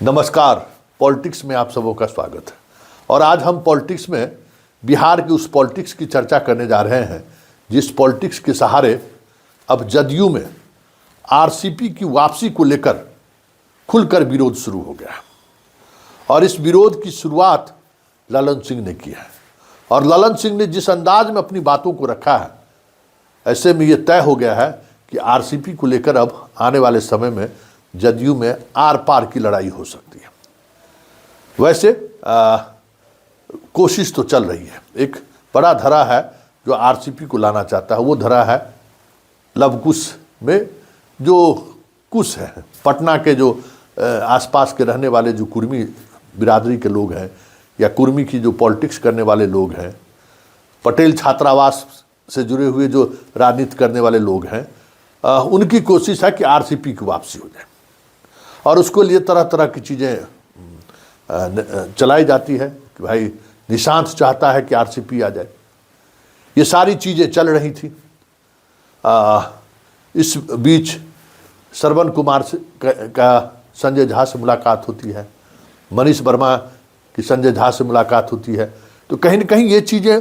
नमस्कार। पॉलिटिक्स में आप सबों का स्वागत है। और आज हम पॉलिटिक्स में बिहार की उस पॉलिटिक्स की चर्चा करने जा रहे हैं जिस पॉलिटिक्स के सहारे अब जदयू में आरसीपी की वापसी को लेकर खुलकर विरोध शुरू हो गया। और इस विरोध की शुरुआत ललन सिंह ने की है। और ललन सिंह ने जिस अंदाज में अपनी बातों को रखा है, ऐसे में यह तय हो गया है कि आरसीपी को लेकर अब आने वाले समय में जदयू में आर पार की लड़ाई हो सकती है। वैसे कोशिश तो चल रही है। एक बड़ा धरा है जो आरसीपी को लाना चाहता है, वो धरा है लवकुश में जो कुश है, पटना के जो आसपास के रहने वाले जो कुर्मी बिरादरी के लोग हैं या कुर्मी की जो पॉलिटिक्स करने वाले लोग हैं, पटेल छात्रावास से जुड़े हुए जो राजनीति करने वाले लोग हैं, उनकी कोशिश है कि आरसीपी की वापसी हो जाए। और उसको लिए तरह तरह की चीज़ें चलाई जाती है कि भाई निशांत चाहता है कि आरसीपी आ जाए। ये सारी चीज़ें चल रही थी। इस बीच श्रवण कुमार का संजय झा से मुलाकात होती है, मनीष वर्मा की संजय झा से मुलाकात होती है। तो कहीं न कहीं ये चीज़ें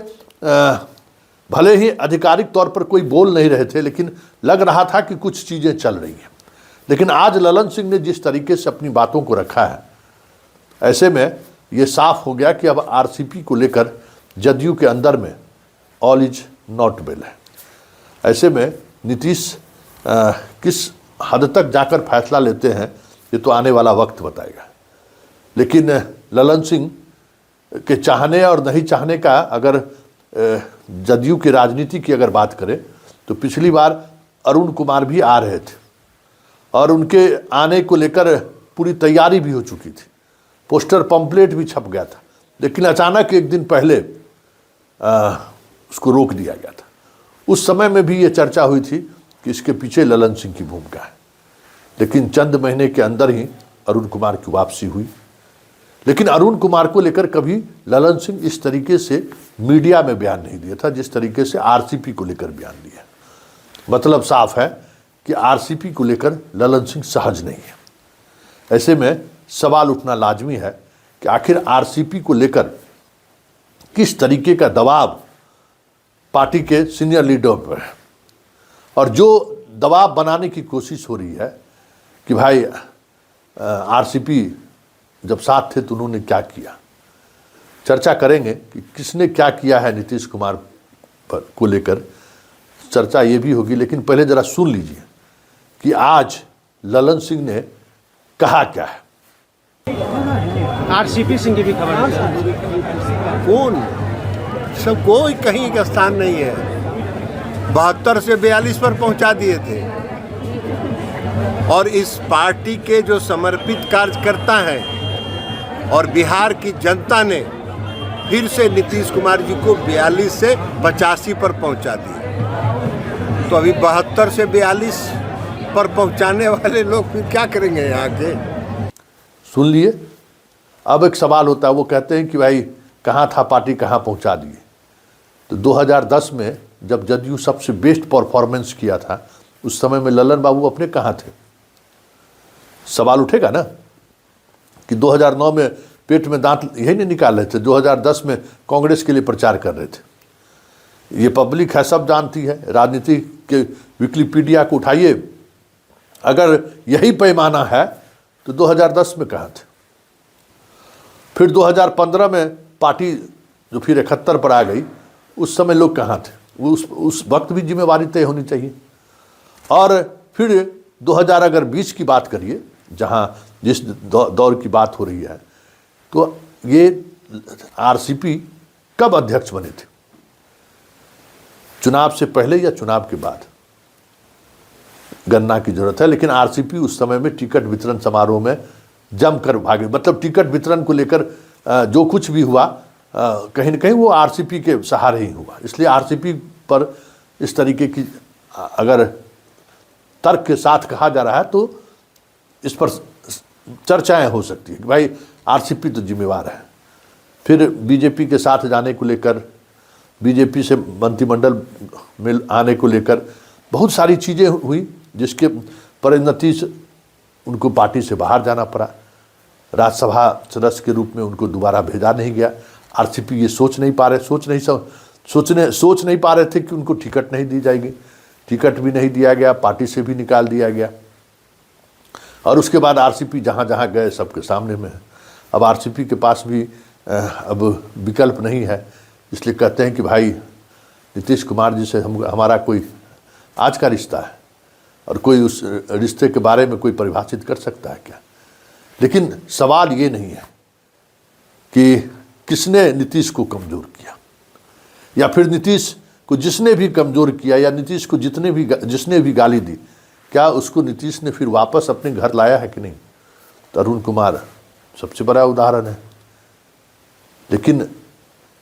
भले ही आधिकारिक तौर पर कोई बोल नहीं रहे थे, लेकिन लग रहा था कि कुछ चीज़ें चल रही हैं। लेकिन आज ललन सिंह ने जिस तरीके से अपनी बातों को रखा है, ऐसे में ये साफ हो गया कि अब आरसीपी को लेकर जदयू के अंदर में ऑल इज नॉट वेल है। ऐसे में नीतीश किस हद तक जाकर फैसला लेते हैं ये तो आने वाला वक्त बताएगा। लेकिन ललन सिंह के चाहने और नहीं चाहने का अगर जदयू की राजनीति की अगर बात करें तो पिछली बार अरुण कुमार भी आ रहे थे और उनके आने को लेकर पूरी तैयारी भी हो चुकी थी, पोस्टर पंपलेट भी छप गया था। लेकिन अचानक एक दिन पहले उसको रोक दिया गया था। उस समय में भी ये चर्चा हुई थी कि इसके पीछे ललन सिंह की भूमिका है। लेकिन चंद महीने के अंदर ही अरुण कुमार की वापसी हुई। लेकिन अरुण कुमार को लेकर कभी ललन सिंह इस तरीके से मीडिया में बयान नहीं दिया था जिस तरीके से आरसीपी को लेकर बयान दिया। मतलब साफ है कि आरसीपी को लेकर ललन सिंह सहज नहीं है। ऐसे में सवाल उठना लाजमी है कि आखिर आरसीपी को लेकर किस तरीके का दबाव पार्टी के सीनियर लीडर पर है और जो दबाव बनाने की कोशिश हो रही है कि भाई आरसीपी जब साथ थे तो उन्होंने क्या किया। चर्चा करेंगे कि किसने क्या किया है नीतीश कुमार पर को लेकर, चर्चा ये भी होगी। लेकिन पहले ज़रा सुन लीजिए कि आज ललन सिंह ने कहा क्या है। आरसीपी सिंह की भी खबर कौन सब कोई कहीं का स्थान नहीं है। 72 से 42 पर पहुंचा दिए थे। और इस पार्टी के जो समर्पित कार्यकर्ता हैं और बिहार की जनता ने फिर से नीतीश कुमार जी को 42 से 85 पर पहुंचा दिया। तो अभी 72 से 42 पर पहुंचाने वाले लोग फिर क्या करेंगे यहाँ के। सुन लिए। अब एक सवाल होता है, वो कहते हैं कि भाई कहाँ था पार्टी, कहाँ पहुंचा दिए। तो 2010 में जब जदयू सबसे बेस्ट परफॉर्मेंस किया था उस समय में ललन बाबू अपने कहाँ थे। सवाल उठेगा ना कि 2009 में पेट में दांत यही नहीं निकाल रहे थे, 2010 में कांग्रेस के लिए प्रचार कर रहे थे। ये पब्लिक है, सब जानती है। राजनीति के विकिपीडिया को उठाइए, अगर यही पैमाना है तो 2010 में कहाँ थे। फिर 2015 में पार्टी जो फिर 71 पर आ गई, उस समय लोग कहाँ थे। उस वक्त भी जिम्मेवारी तय होनी चाहिए। और फिर 2020 की बात करिए, जहाँ जिस दौर की बात हो रही है, तो ये आरसीपी कब अध्यक्ष बने थे, चुनाव से पहले या चुनाव के बाद, गणना की जरूरत है। लेकिन आरसीपी उस समय में टिकट वितरण समारोह में जमकर भागे। मतलब टिकट वितरण को लेकर जो कुछ भी हुआ कहीं न कहीं वो आरसीपी के सहारे ही हुआ। इसलिए आरसीपी पर इस तरीके की अगर तर्क के साथ कहा जा रहा है तो इस पर चर्चाएं हो सकती है कि भाई आरसीपी तो जिम्मेवार है। फिर बीजेपी के साथ जाने को लेकर, बीजेपी से मंत्रिमंडल में आने को लेकर बहुत सारी चीज़ें हुई जिसके परिणति से उनको पार्टी से बाहर जाना पड़ा। राज्यसभा सदस्य के रूप में उनको दोबारा भेजा नहीं गया। आरसीपी ये सोच नहीं पा रहे थे कि उनको टिकट नहीं दी जाएगी। टिकट भी नहीं दिया गया, पार्टी से भी निकाल दिया गया। और उसके बाद आरसीपी जहाँ जहाँ गए सबके सामने में है। अब आरसीपी के पास भी अब विकल्प नहीं है, इसलिए कहते हैं कि भाई नीतीश कुमार जी से हमारा कोई आज का रिश्ता है और कोई उस रिश्ते के बारे में कोई परिभाषित कर सकता है क्या। लेकिन सवाल ये नहीं है कि किसने नीतीश को कमज़ोर किया, या फिर नीतीश को जिसने भी कमज़ोर किया, या नीतीश को जिसने भी गाली दी, क्या उसको नीतीश ने फिर वापस अपने घर लाया है कि नहीं। तो अरुण कुमार सबसे बड़ा उदाहरण है। लेकिन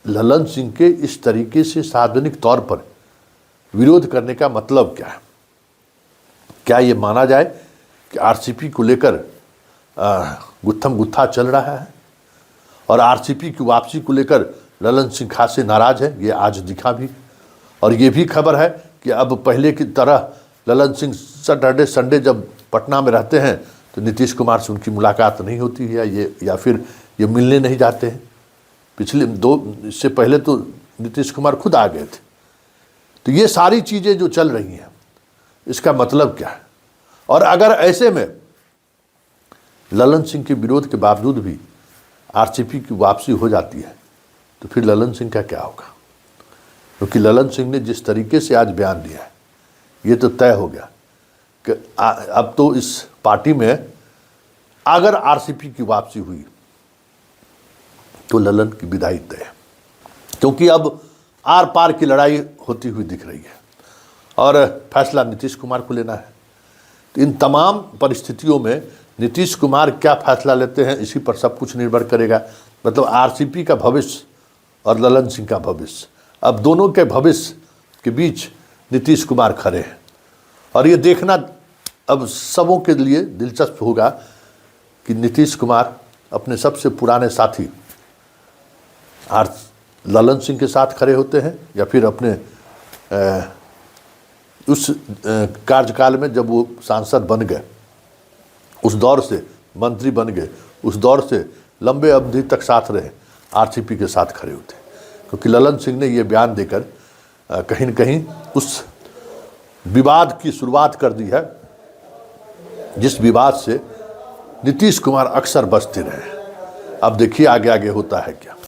ललन सिंह के इस तरीके से सार्वजनिक तौर पर विरोध करने का मतलब क्या है। क्या ये माना जाए कि आरसीपी को लेकर गुत्थम गुत्था चल रहा है और आरसीपी की वापसी को लेकर ललन सिंह खासे नाराज है। ये आज दिखा भी। और ये भी खबर है कि अब पहले की तरह ललन सिंह सैटरडे संडे जब पटना में रहते हैं तो नीतीश कुमार से उनकी मुलाकात नहीं होती है, या फिर ये मिलने नहीं जाते हैं। इससे पहले तो नीतीश कुमार खुद आ गए थे। तो ये सारी चीज़ें जो चल रही हैं, इसका मतलब क्या है। और अगर ऐसे में ललन सिंह के विरोध के बावजूद भी आरसीपी की वापसी हो जाती है तो फिर ललन सिंह का क्या होगा। क्योंकि ललन सिंह ने जिस तरीके से आज बयान दिया है, ये तो तय हो गया कि अब तो इस पार्टी में अगर आरसीपी की वापसी हुई तो ललन की विदाई तय है। क्योंकि अब आर पार की लड़ाई होती हुई दिख रही है और फैसला नीतीश कुमार को लेना है। तो इन तमाम परिस्थितियों में नीतीश कुमार क्या फैसला लेते हैं, इसी पर सब कुछ निर्भर करेगा। मतलब आरसीपी का भविष्य और ललन सिंह का भविष्य, अब दोनों के भविष्य के बीच नीतीश कुमार खड़े हैं। और ये देखना अब सबों के लिए दिलचस्प होगा कि नीतीश कुमार अपने सबसे पुराने साथी ललन सिंह के साथ खड़े होते हैं, या फिर अपने उस कार्यकाल में जब वो सांसद बन गए, उस दौर से मंत्री बन गए, उस दौर से लंबे अवधि तक साथ रहे, आरसीपी के साथ खड़े होते। क्योंकि ललन सिंह ने ये बयान देकर कहीं न कहीं उस विवाद की शुरुआत कर दी है, जिस विवाद से नीतीश कुमार अक्सर बचते रहे। अब देखिए आगे आगे होता है क्या।